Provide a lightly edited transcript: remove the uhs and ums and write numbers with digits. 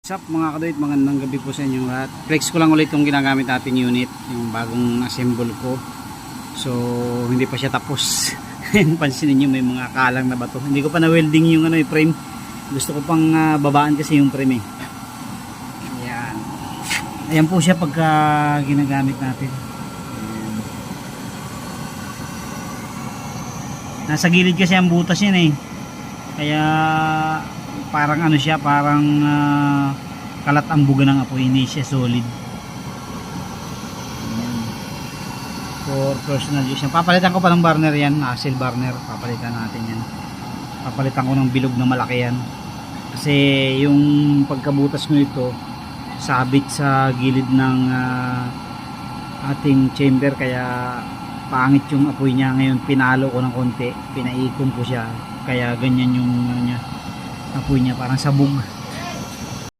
What's up mga kadoit, magandang gabi po sa inyo lahat. Flex ko lang ulit yung ginagamit nating unit, yung bagong assemble ko. So hindi pa siya tapos. Pansinin nyo may mga kalang na bato. Hindi ko pa na-welding yung frame. Gusto ko pang babaan kasi yung frame Ayan. Ayan po siya pagka ginagamit natin. Ayan. Nasa gilid kasi ang butas yan Kaya parang siya, parang kalat ang buga ng apoy, hindi siya solid. Ayan. For personal use yan. Papalitan ko pa ng burner yan, hassle burner, papalitan natin yan. Papalitan ko ng bilog na malaki yan. Kasi yung pagkabutas ko nito sabit sa gilid ng ating chamber, kaya pangit yung apoy niya. Ngayon pinalo ko ng konti, pinaikom ko siya, kaya ganyan yung niya, apoy niya, parang sabog.